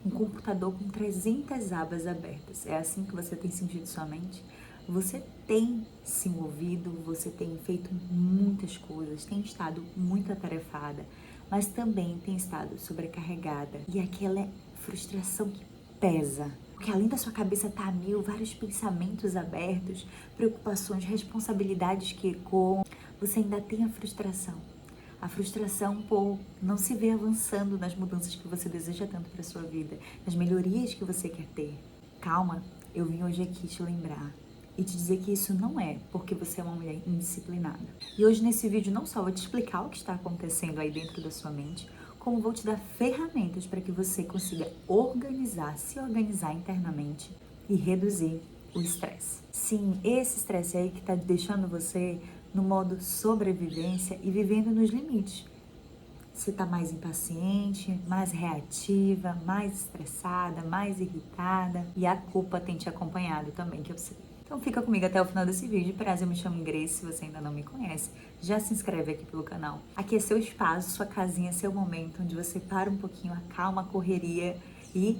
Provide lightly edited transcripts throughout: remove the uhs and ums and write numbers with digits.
um computador com 300 abas abertas. É assim que você tem sentido sua mente? Você tem se movido, você tem feito muitas coisas, tem estado muito atarefada, mas também tem estado sobrecarregada. E aquela frustração que pesa. Porque além da sua cabeça estar a mil, vários pensamentos abertos, preocupações, responsabilidades que ecoam, você ainda tem a frustração. A frustração por não se ver avançando nas mudanças que você deseja tanto para sua vida, nas melhorias que você quer ter. Calma, eu vim hoje aqui te lembrar e te dizer que isso não é porque você é uma mulher indisciplinada. E hoje nesse vídeo não só vou te explicar o que está acontecendo aí dentro da sua mente, como vou te dar ferramentas para que você consiga se organizar internamente e reduzir o estresse. Sim, esse estresse aí que está deixando você no modo sobrevivência e vivendo nos limites. Você está mais impaciente, mais reativa, mais estressada, mais irritada e a culpa tem te acompanhado também, que eu sei. Então fica comigo até o final desse vídeo. Prazer, eu me chamo Grace, se você ainda não me conhece, já se inscreve aqui pelo canal. Aqui é seu espaço, sua casinha, seu momento, onde você para um pouquinho, acalma a correria e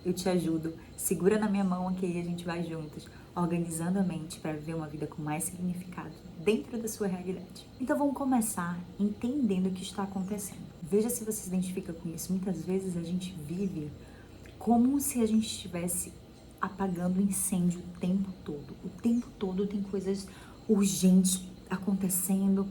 eu te ajudo. Segura na minha mão aqui e a gente vai juntos, organizando a mente para viver uma vida com mais significado dentro da sua realidade. Então vamos começar entendendo o que está acontecendo. Veja se você se identifica com isso. Muitas vezes a gente vive como se a gente estivesse apagando o incêndio o tempo todo. O tempo todo tem coisas urgentes acontecendo,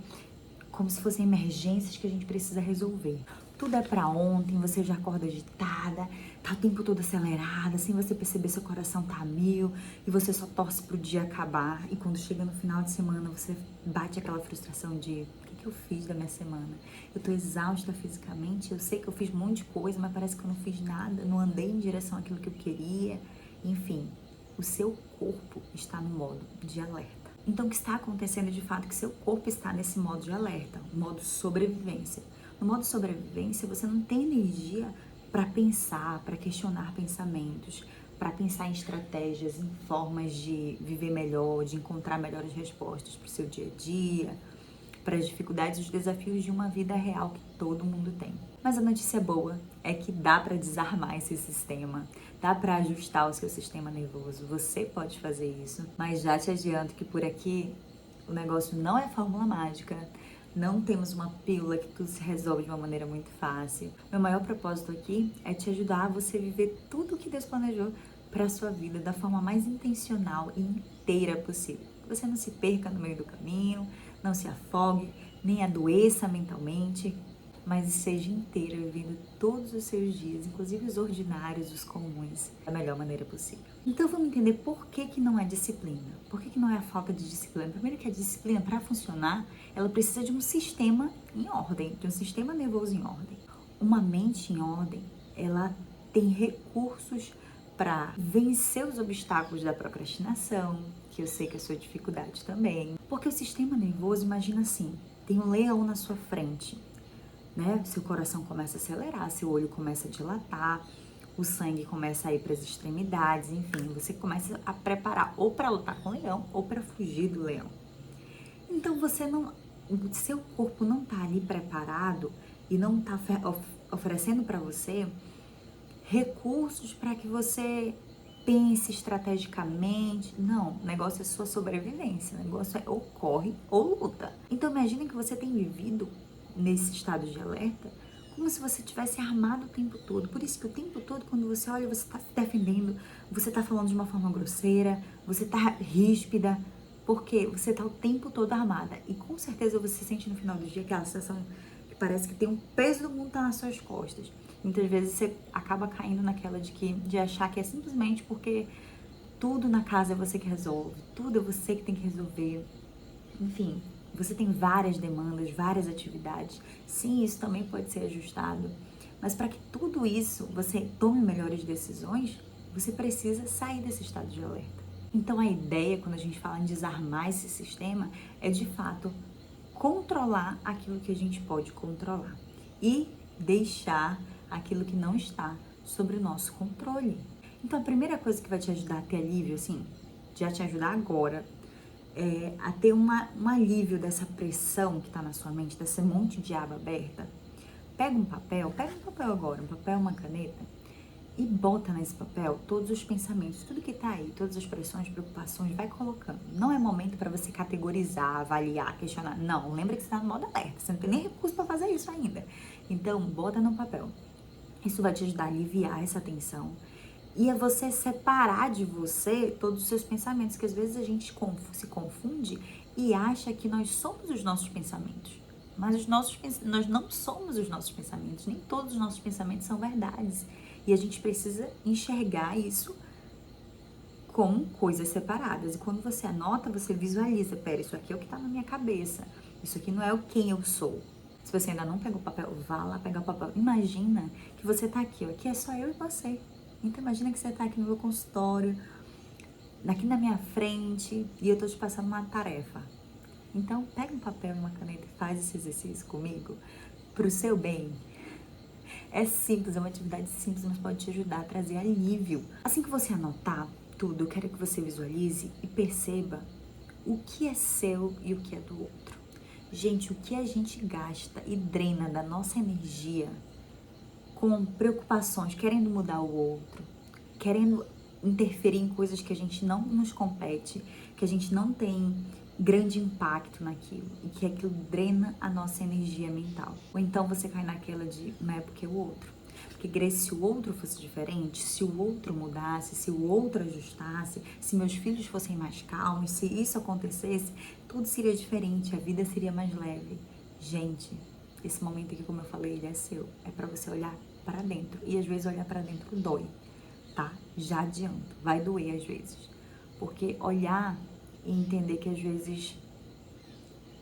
como se fossem emergências que a gente precisa resolver. Tudo é pra ontem, você já acorda agitada, tá o tempo todo acelerada, sem você perceber seu coração tá a mil e você só torce pro dia acabar. E quando chega no final de semana, você bate aquela frustração de o que eu fiz da minha semana? Eu tô exausta fisicamente, eu sei que eu fiz um monte de coisa, mas parece que eu não fiz nada, não andei em direção àquilo que eu queria. Enfim, o seu corpo está no modo de alerta. Então, o que está acontecendo de fato é que seu corpo está nesse modo de alerta, modo sobrevivência. No modo sobrevivência, você não tem energia para pensar, para questionar pensamentos, para pensar em estratégias, em formas de viver melhor, de encontrar melhores respostas para o seu dia a dia, para as dificuldades e os desafios de uma vida real que todo mundo tem. Mas a notícia boa é que dá para desarmar esse sistema, dá para ajustar o seu sistema nervoso. Você pode fazer isso, mas já te adianto que por aqui o negócio não é fórmula mágica. Não temos uma pílula que tudo se resolve de uma maneira muito fácil. Meu maior propósito aqui é te ajudar a você viver tudo o que Deus planejou para a sua vida da forma mais intencional e inteira possível. Que você não se perca no meio do caminho, não se afogue, nem adoeça mentalmente, mas seja inteira, vivendo todos os seus dias, inclusive os ordinários, os comuns, da melhor maneira possível. Então vamos entender por que não é disciplina. Por que não é a falta de disciplina? Primeiro que a disciplina, para funcionar, ela precisa de um sistema em ordem, de um sistema nervoso em ordem. Uma mente em ordem, ela tem recursos para vencer os obstáculos da procrastinação, que eu sei que é a sua dificuldade também. Porque o sistema nervoso, imagina assim, tem um leão na sua frente, né? Seu coração começa a acelerar, seu olho começa a dilatar, o sangue começa a ir para as extremidades, enfim, você começa a preparar ou para lutar com o leão ou para fugir do leão. Então o seu corpo não tá ali preparado e não tá oferecendo para você recursos para que você pense estrategicamente. Não, o negócio é sua sobrevivência, o negócio é ou corre ou luta. Então imagine que você tem vivido nesse estado de alerta como se você tivesse armado o tempo todo. Por isso que o tempo todo, quando você olha, você está se defendendo, você está falando de uma forma grosseira, você está ríspida, porque você está o tempo todo armada. E com certeza você sente no final do dia aquela sensação que parece que tem um peso do mundo tá nas suas costas. Muitas vezes você acaba caindo naquela de achar que é simplesmente porque tudo na casa é você que resolve, tudo é você que tem que resolver. Enfim, você tem várias demandas, várias atividades. Sim, isso também pode ser ajustado. Mas para que tudo isso você tome melhores decisões, você precisa sair desse estado de alerta. Então a ideia, quando a gente fala em desarmar esse sistema, é de fato controlar aquilo que a gente pode controlar e deixar aquilo que não está sobre o nosso controle. Então a primeira coisa que vai te ajudar a ter alívio, assim, já te ajudar agora, a ter um alívio dessa pressão que está na sua mente, desse monte de aba aberta, pega um papel agora, um papel, uma caneta, e bota nesse papel todos os pensamentos, tudo que tá aí, todas as pressões, preocupações, vai colocando. Não é momento para você categorizar, avaliar, questionar. Não, lembra que você tá no modo alerta, você não tem nem recurso para fazer isso ainda. Então, bota no papel. Isso vai te ajudar a aliviar essa tensão. E é você separar de você todos os seus pensamentos, que às vezes a gente se confunde e acha que nós somos os nossos pensamentos. Mas nós não somos os nossos pensamentos, nem todos os nossos pensamentos são verdades. E a gente precisa enxergar isso com coisas separadas. E quando você anota, você visualiza, pera, isso aqui é o que tá na minha cabeça. Isso aqui não é o quem eu sou. Se você ainda não pegou o papel, vá lá pegar o papel. Imagina que você tá aqui, ó, aqui é só eu e você. Então imagina que você tá aqui no meu consultório, aqui na minha frente, e eu tô te passando uma tarefa. Então pega um papel e uma caneta e faz esse exercício comigo, pro seu bem. É simples, é uma atividade simples, mas pode te ajudar a trazer alívio. Assim que você anotar tudo, eu quero que você visualize e perceba o que é seu e o que é do outro. Gente, o que a gente gasta e drena da nossa energia com preocupações, querendo mudar o outro, querendo interferir em coisas que a gente não nos compete, que a gente não tem grande impacto naquilo e que aquilo drena a nossa energia mental. Ou então você cai naquela de não é porque o outro. Porque se o outro fosse diferente, se o outro mudasse, se o outro ajustasse, se meus filhos fossem mais calmos, se isso acontecesse, tudo seria diferente, a vida seria mais leve. Gente, esse momento aqui, como eu falei, ele é seu. É pra você olhar pra dentro. E às vezes olhar pra dentro dói, tá? Já adianto, vai doer às vezes. Porque olhar e entender que às vezes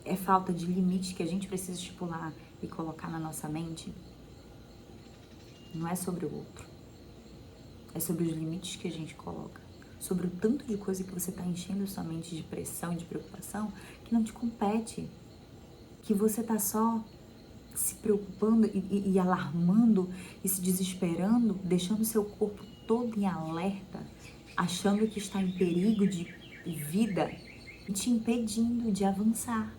é falta de limite que a gente precisa estipular e colocar na nossa mente, não é sobre o outro. É sobre os limites que a gente coloca. Sobre o tanto de coisa que você está enchendo sua mente de pressão e de preocupação que não te compete. Que você está só se preocupando e alarmando e se desesperando, deixando seu corpo todo em alerta, achando que está em perigo de vida e te impedindo de avançar,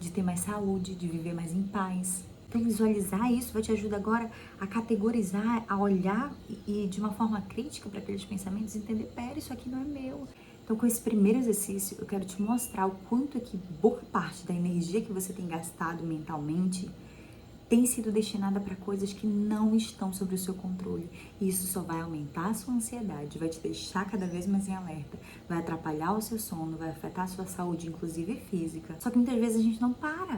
de ter mais saúde, de viver mais em paz. Então visualizar isso vai te ajudar agora a categorizar, a olhar e de uma forma crítica para aqueles pensamentos, entender, pera, isso aqui não é meu. Então com esse primeiro exercício eu quero te mostrar o quanto é que boa parte da energia que você tem gastado mentalmente tem sido destinada para coisas que não estão sob o seu controle. E isso só vai aumentar a sua ansiedade, vai te deixar cada vez mais em alerta, vai atrapalhar o seu sono, vai afetar a sua saúde, inclusive física. Só que muitas vezes a gente não para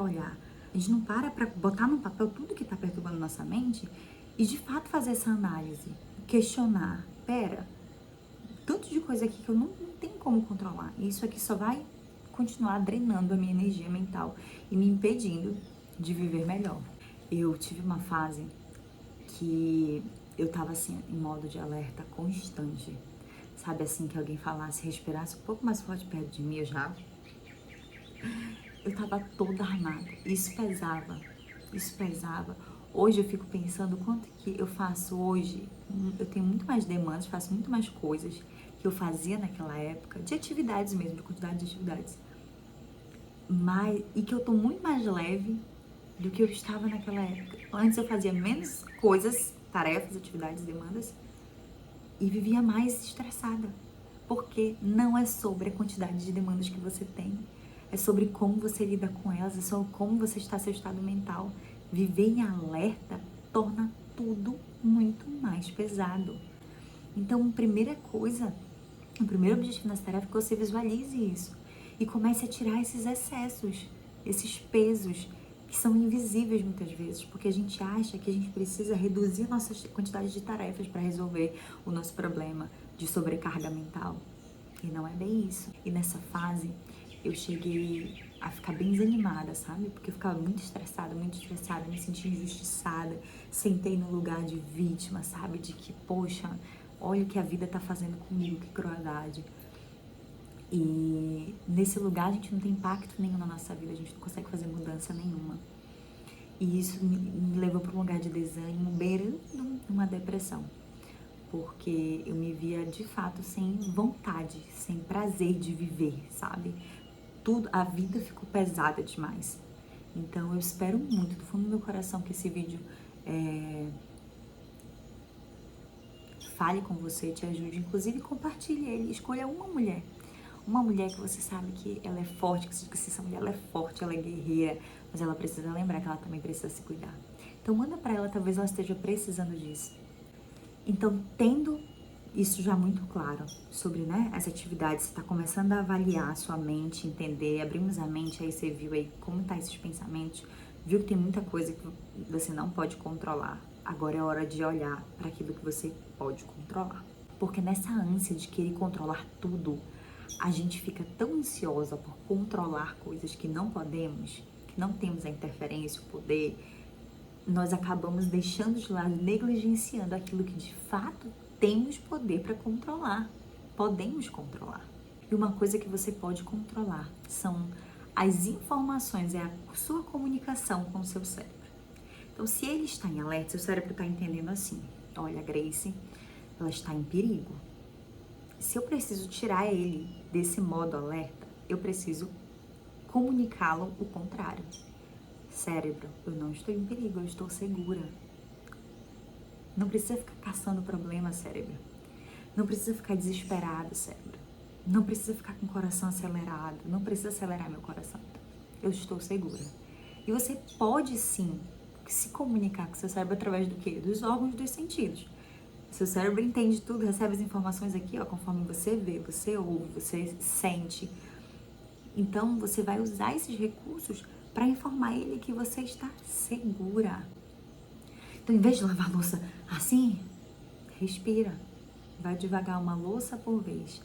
olhar, a gente não para botar no papel tudo que está perturbando nossa mente e de fato fazer essa análise, questionar, pera, tanto de coisa aqui que eu não tenho como controlar, e isso aqui só vai continuar drenando a minha energia mental e me impedindo de viver melhor. Eu tive uma fase que eu tava assim, em modo de alerta constante. Sabe assim, que alguém falasse, respirasse um pouco mais forte perto de mim, eu tava toda armada. Isso pesava, isso pesava. Hoje eu fico pensando quanto que eu faço hoje. Eu tenho muito mais demandas, faço muito mais coisas que eu fazia naquela época, de atividades mesmo, de quantidade de atividades. E que eu tô muito mais leve do que eu estava naquela época. Antes eu fazia menos coisas, tarefas, atividades, demandas e vivia mais estressada. Porque não é sobre a quantidade de demandas que você tem, é sobre como você lida com elas, é sobre como você está seu estado mental. Viver em alerta torna tudo muito mais pesado. Então, a primeira coisa, o primeiro objetivo nessa tarefa é que você visualize isso e comece a tirar esses excessos, esses pesos que são invisíveis muitas vezes, porque a gente acha que a gente precisa reduzir a nossa quantidade de tarefas para resolver o nosso problema de sobrecarga mental. E não é bem isso. E nessa fase, eu cheguei a ficar bem desanimada, sabe? Porque eu ficava muito estressada, me sentia injustiçada, sentei no lugar de vítima, sabe? De que, poxa, olha o que a vida tá fazendo comigo, que crueldade. E nesse lugar a gente não tem impacto nenhum na nossa vida, a gente não consegue fazer mudança nenhuma. E isso me levou para um lugar de desânimo, beirando uma depressão. Porque eu me via de fato sem vontade, sem prazer de viver, sabe? A vida ficou pesada demais. Então eu espero muito, do fundo do meu coração, que esse vídeo fale com você, te ajude, inclusive compartilhe ele, escolha uma mulher que você sabe que ela é forte, que essa mulher ela é forte, ela é guerreira, mas ela precisa lembrar que ela também precisa se cuidar. Então manda pra ela, talvez ela esteja precisando disso. Então, tendo isso já muito claro sobre, né, essa atividade, você está começando a avaliar a sua mente, entender, abrimos a mente, aí você viu aí como tá esses pensamentos, viu que tem muita coisa que você não pode controlar. Agora é hora de olhar para aquilo que você pode controlar. Porque nessa ânsia de querer controlar tudo, a gente fica tão ansiosa por controlar coisas que não podemos, que não temos a interferência, o poder, nós acabamos deixando de lado, negligenciando aquilo que de fato temos poder para controlar. Podemos controlar. E uma coisa que você pode controlar são as informações, é a sua comunicação com o seu cérebro. Então, se ele está em alerta, seu cérebro está entendendo assim: olha, a Grace, ela está em perigo. Se eu preciso tirar ele desse modo alerta, eu preciso comunicá-lo o contrário. Cérebro, eu não estou em perigo, eu estou segura. Não precisa ficar caçando problema, cérebro. Não precisa ficar desesperado, cérebro. Não precisa ficar com o coração acelerado. Não precisa acelerar meu coração. Eu estou segura. E você pode sim se comunicar com seu cérebro através do quê? Dos órgãos dos sentidos. Seu cérebro entende tudo, recebe as informações aqui, ó, conforme você vê, você ouve, você sente. Então, você vai usar esses recursos para informar ele que você está segura. Então, em vez de lavar a louça assim, respira. Vai devagar, uma louça por vez.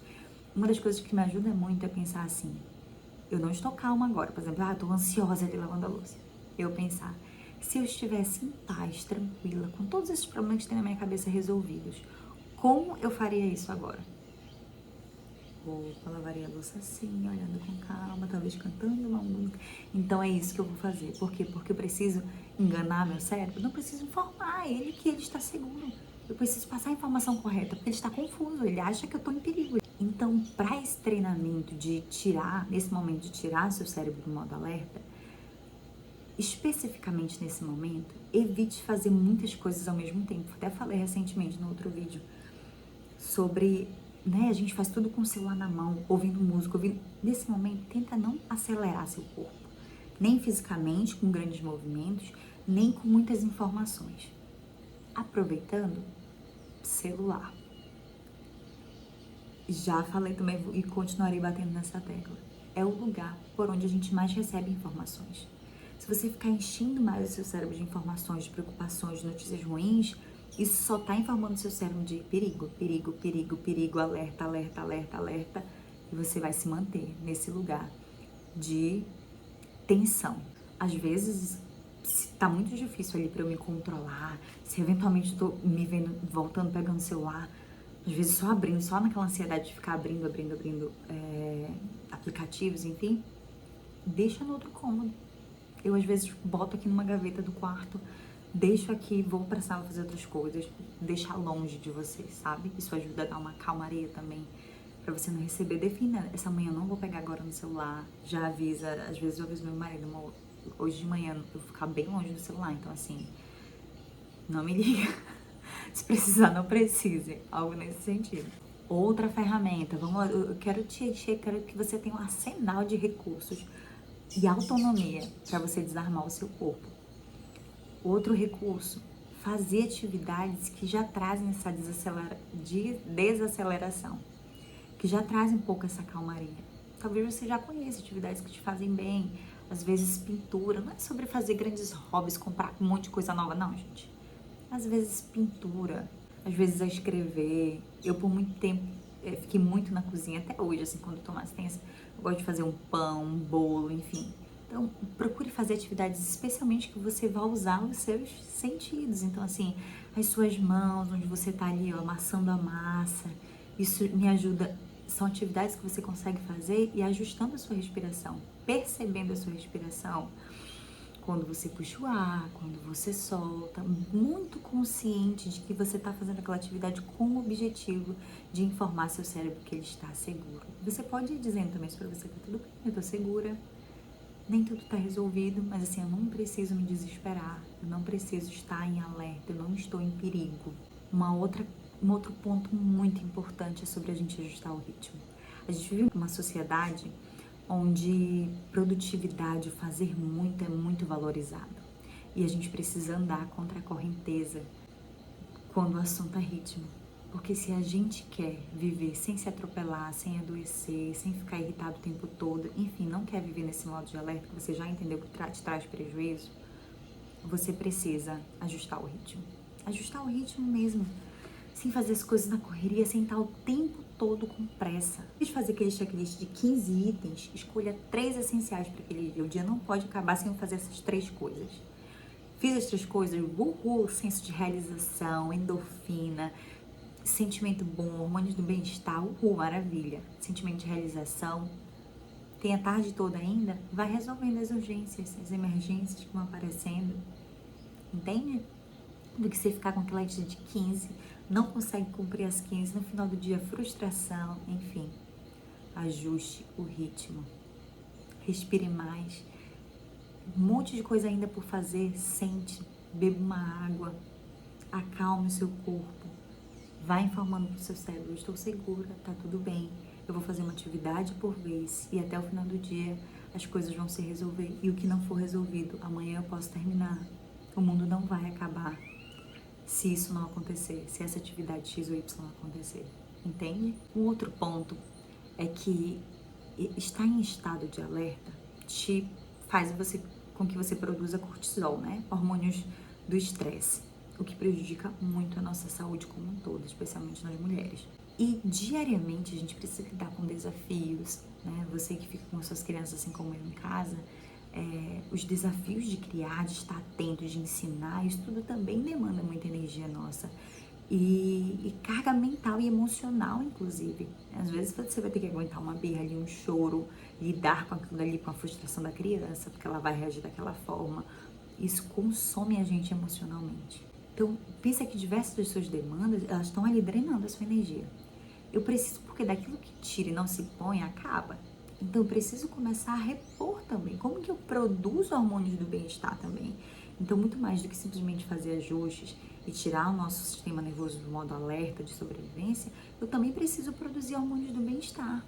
Uma das coisas que me ajuda muito é pensar assim: eu não estou calma agora. Por exemplo, estou ansiosa ali lavando a louça. Eu pensar, se eu estivesse em paz, tranquila, com todos esses problemas que tem na minha cabeça resolvidos, como eu faria isso agora? Opa, lavaria a louça assim, olhando com calma, talvez cantando uma música. Então é isso que eu vou fazer. Por quê? Porque eu preciso enganar meu cérebro? Não preciso informar ele que ele está seguro. Eu preciso passar a informação correta, porque ele está confuso, ele acha que eu estou em perigo. Então, para esse treinamento de tirar, nesse momento de tirar seu cérebro do modo alerta, especificamente nesse momento, evite fazer muitas coisas ao mesmo tempo. Até falei recentemente no outro vídeo sobre, né, a gente faz tudo com o celular na mão, ouvindo música, Nesse momento, tenta não acelerar seu corpo, nem fisicamente, com grandes movimentos, nem com muitas informações. Aproveitando, celular. Já falei também e continuarei batendo nessa tecla. É o lugar por onde a gente mais recebe informações. Se você ficar enchendo mais o seu cérebro de informações, de preocupações, de notícias ruins, isso só está informando o seu cérebro de perigo, perigo, perigo, perigo, alerta, alerta, alerta, alerta. E você vai se manter nesse lugar de tensão. Às vezes, se tá muito difícil ali para eu me controlar, se eventualmente estou me vendo voltando, pegando o celular, às vezes só abrindo, só naquela ansiedade de ficar abrindo aplicativos, enfim, deixa no outro cômodo. Eu às vezes boto aqui numa gaveta do quarto, deixo aqui, vou pra sala fazer outras coisas, deixar longe de você, sabe? Isso ajuda a dar uma calmaria também, pra você não receber. Defina, essa manhã eu não vou pegar agora no celular, já avisa, às vezes eu aviso meu marido, hoje de manhã eu vou ficar bem longe do celular, então assim, não me liga. Se precisar, não precise, algo nesse sentido. Outra ferramenta, vamos lá, eu quero que você tenha um arsenal de recursos e autonomia para você desarmar o seu corpo. Outro recurso, fazer atividades que já trazem essa desaceleração, que já trazem um pouco essa calmaria. Talvez você já conheça atividades que te fazem bem, às vezes pintura, não é sobre fazer grandes hobbies, comprar um monte de coisa nova, não, gente. Às vezes pintura, às vezes a escrever. Eu por muito tempo fiquei muito na cozinha, até hoje, assim, quando eu tô mais tensa, eu gosto de fazer um pão, um bolo, enfim. Então, procure fazer atividades especialmente que você vai usar os seus sentidos. Então, assim, as suas mãos, onde você tá ali, ó, amassando a massa. Isso me ajuda. São atividades que você consegue fazer e ajustando a sua respiração, percebendo a sua respiração. Quando você puxa o ar, quando você solta, muito consciente de que você está fazendo aquela atividade com o objetivo de informar seu cérebro que ele está seguro. Você pode ir dizendo também isso para você, tá tudo bem, eu tô segura, nem tudo está resolvido, mas assim, eu não preciso me desesperar, eu não preciso estar em alerta, eu não estou em perigo. Uma outra Um outro ponto muito importante é sobre a gente ajustar o ritmo. A gente vive numa sociedade onde produtividade, fazer muito é muito valorizado. E a gente precisa andar contra a correnteza quando o assunto é ritmo. Porque se a gente quer viver sem se atropelar, sem adoecer, sem ficar irritado o tempo todo, enfim, não quer viver nesse modo de alerta que você já entendeu que te traz prejuízo, você precisa ajustar o ritmo. Ajustar o ritmo mesmo, sem fazer as coisas na correria, sem estar o tempo todo com pressa. Em vez de fazer aquele checklist de 15 itens, escolha 3 essenciais para aquele dia. O dia não pode acabar sem eu fazer essas 3 coisas. Fiz as 3 coisas, uhul, senso de realização, endorfina, sentimento bom, hormônios do bem-estar, uhul, maravilha. Sentimento de realização. Tem a tarde toda ainda, vai resolvendo as urgências, as emergências que vão aparecendo. Entende? Do que você ficar com aquela lista de 15, não consegue cumprir as 15, no final do dia frustração, enfim. Ajuste o ritmo. Respire mais. Um monte de coisa ainda por fazer, sente, beba uma água, acalme o seu corpo. Vai informando pro seu cérebro, eu estou segura, tá tudo bem. Eu vou fazer uma atividade por vez e até o final do dia as coisas vão se resolver. E o que não for resolvido, amanhã eu posso terminar. O mundo não vai acabar se isso não acontecer, se essa atividade X ou Y não acontecer. Entende? Um outro ponto é que estar em estado de alerta te faz com que você produza cortisol, né? Hormônios do estresse, o que prejudica muito a nossa saúde como um todo, especialmente nas mulheres. E diariamente a gente precisa lidar com desafios, né? Você que fica com suas crianças assim como eu em casa, os desafios de criar, de estar atento, de ensinar, isso tudo também demanda muita energia nossa. E carga mental e emocional, inclusive. Às vezes você vai ter que aguentar uma birra ali, um choro, lidar com aquilo ali, com a frustração da criança, porque ela vai reagir daquela forma. Isso consome a gente emocionalmente. Então, pensa que diversas das suas demandas, elas estão ali drenando a sua energia. Eu preciso, porque daquilo que tira e não se põe, acaba. Então, eu preciso começar a repor também. Como que eu produzo hormônios do bem-estar também? Então, muito mais do que simplesmente fazer ajustes e tirar o nosso sistema nervoso do modo alerta de sobrevivência, eu também preciso produzir hormônios do bem-estar.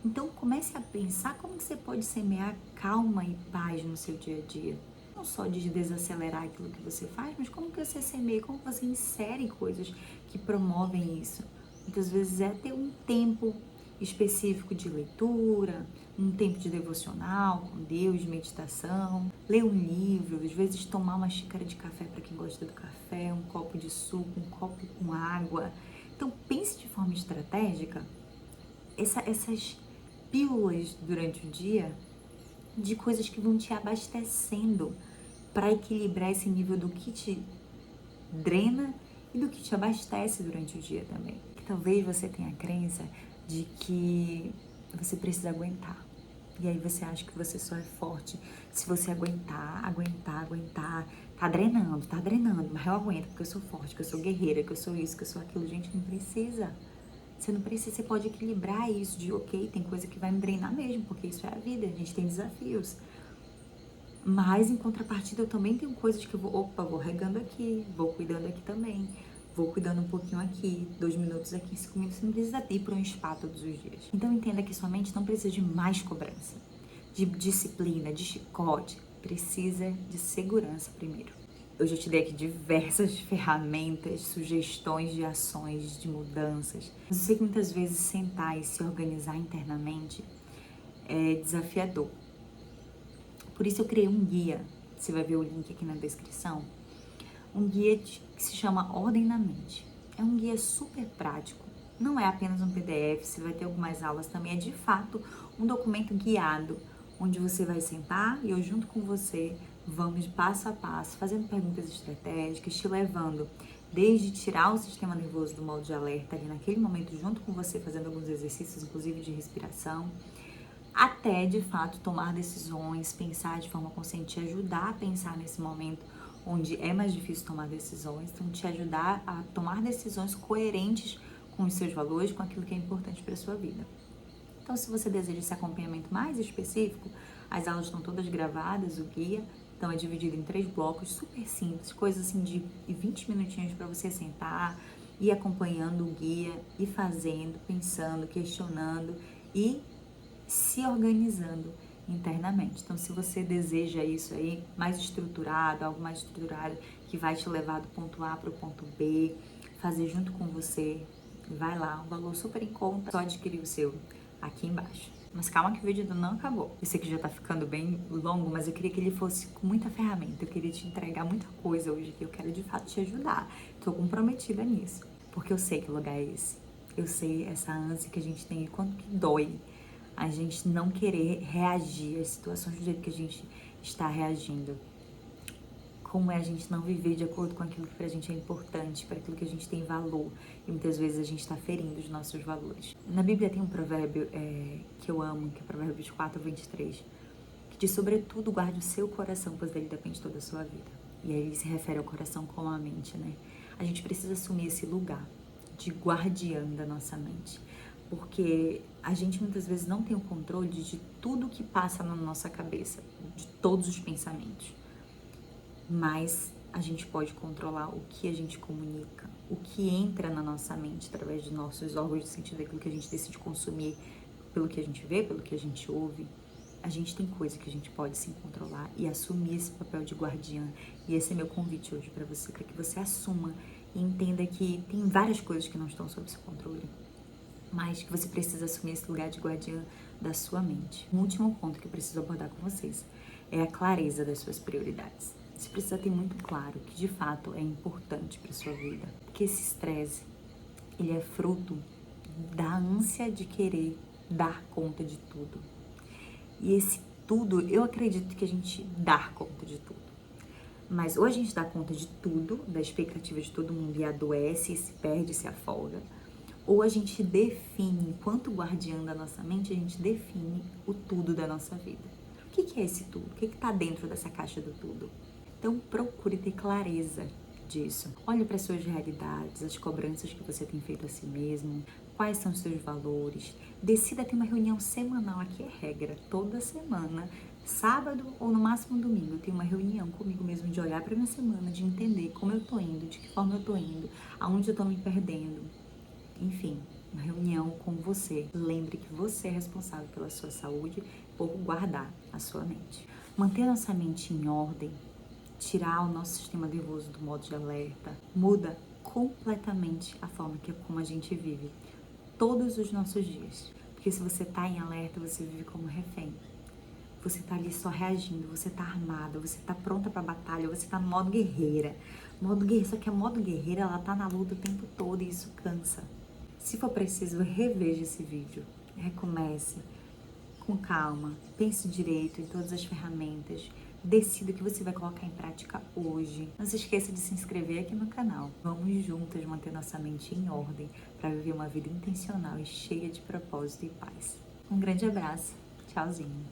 Então, comece a pensar como que você pode semear calma e paz no seu dia a dia. Não só de desacelerar aquilo que você faz, mas como que você semeia, como você insere coisas que promovem isso. Muitas vezes é ter um tempo específico de leitura, um tempo de devocional com Deus, de meditação, ler um livro, às vezes tomar uma xícara de café para quem gosta do café, um copo de suco, um copo com água. Então pense de forma estratégica essas pílulas durante o dia de coisas que vão te abastecendo para equilibrar esse nível do que te drena e do que te abastece durante o dia também. Talvez você tenha a crença de que você precisa aguentar. E aí você acha que você só é forte se você aguentar. Tá drenando, mas eu aguento porque eu sou forte, que eu sou guerreira, que eu sou isso, que eu sou aquilo. Gente, não precisa. Você não precisa, você pode equilibrar isso de, ok, tem coisa que vai me drenar mesmo, porque isso é a vida, a gente tem desafios. Mas, em contrapartida, eu também tenho coisas que eu vou regando aqui, vou cuidando aqui também, vou cuidando um pouquinho aqui, 2 minutos aqui, 5 minutos, você não precisa ir para um spa todos os dias. Então, entenda que sua mente não precisa de mais cobrança, de disciplina, de chicote, precisa de segurança primeiro. Eu já te dei aqui diversas ferramentas, sugestões de ações, de mudanças. Eu sei que muitas vezes sentar e se organizar internamente é desafiador. Por isso eu criei um guia, você vai ver o link aqui na descrição, um guia que se chama Ordem na Mente. É um guia super prático, não é apenas um PDF, você vai ter algumas aulas também, é de fato um documento guiado, onde você vai sentar e eu junto com você vamos passo a passo, fazendo perguntas estratégicas, te levando desde tirar o sistema nervoso do modo de alerta ali naquele momento junto com você, fazendo alguns exercícios, inclusive de respiração, até de fato tomar decisões, pensar de forma consciente, te ajudar a pensar nesse momento onde é mais difícil tomar decisões, então te ajudar a tomar decisões coerentes com os seus valores, com aquilo que é importante para a sua vida. Então, se você deseja esse acompanhamento mais específico, as aulas estão todas gravadas, o guia, então é dividido em 3 blocos, super simples, coisas assim de 20 minutinhos para você sentar, ir acompanhando o guia, ir fazendo, pensando, questionando e se organizando internamente. Então, se você deseja isso aí, mais estruturado, algo mais estruturado, que vai te levar do ponto A para o ponto B, fazer junto com você, vai lá, um valor super em conta, só adquirir o seu aqui embaixo. Mas calma que o vídeo não acabou. Eu sei que já tá ficando bem longo, mas eu queria que ele fosse com muita ferramenta. Eu queria te entregar muita coisa hoje, que eu quero de fato te ajudar. Tô comprometida nisso, porque eu sei que lugar é esse. Eu sei essa ânsia que a gente tem e quanto que dói a gente não querer reagir às situações do jeito que a gente está reagindo. Como é a gente não viver de acordo com aquilo que pra gente é importante, para aquilo que a gente tem valor. E muitas vezes a gente está ferindo os nossos valores. Na Bíblia tem um provérbio que eu amo, que é Provérbios 4:23, que diz: sobretudo guarde o seu coração, pois dele depende toda a sua vida. E aí ele se refere ao coração como a mente, né? A gente precisa assumir esse lugar de guardiã da nossa mente. Porque a gente muitas vezes não tem o controle de tudo que passa na nossa cabeça, de todos os pensamentos. Mas a gente pode controlar o que a gente comunica, o que entra na nossa mente através de nossos órgãos de sentido, aquilo que a gente decide consumir, pelo que a gente vê, pelo que a gente ouve. A gente tem coisa que a gente pode sim controlar e assumir esse papel de guardiã. E esse é meu convite hoje para você, para que você assuma e entenda que tem várias coisas que não estão sob seu controle, mas que você precisa assumir esse lugar de guardiã da sua mente. Um último ponto que eu preciso abordar com vocês é a clareza das suas prioridades. Você precisa ter muito claro o que de fato é importante para sua vida, porque esse estresse, ele é fruto da ânsia de querer dar conta de tudo. E esse tudo, eu acredito que a gente dá conta de tudo. Mas ou a gente dá conta de tudo, da expectativa de todo mundo e adoece, se perde, se afoga, ou a gente define, enquanto guardiã da nossa mente, a gente define o tudo da nossa vida. O que é esse tudo? O que está dentro dessa caixa do tudo? Então procure ter clareza disso. Olhe para as suas realidades, as cobranças que você tem feito a si mesmo, quais são os seus valores. Decida ter uma reunião semanal, aqui é regra, toda semana, sábado ou no máximo domingo, eu tenho uma reunião comigo mesmo de olhar para minha semana, de entender como eu tô indo, de que forma eu tô indo, aonde eu tô me perdendo. Enfim, uma reunião com você. Lembre que você é responsável pela sua saúde, por guardar a sua mente. Manter a nossa mente em ordem, tirar o nosso sistema nervoso do modo de alerta, muda completamente a forma como a gente vive todos os nossos dias. Porque se você tá em alerta, você vive como refém. Você tá ali só reagindo, você tá armada, você tá pronta pra batalha, você tá no modo guerreira. Só que a modo guerreira, ela tá na luta o tempo todo e isso cansa. Se for preciso, reveja esse vídeo, recomece com calma, pense direito em todas as ferramentas, decida o que você vai colocar em prática hoje. Não se esqueça de se inscrever aqui no canal. Vamos juntas manter nossa mente em ordem para viver uma vida intencional e cheia de propósito e paz. Um grande abraço, tchauzinho!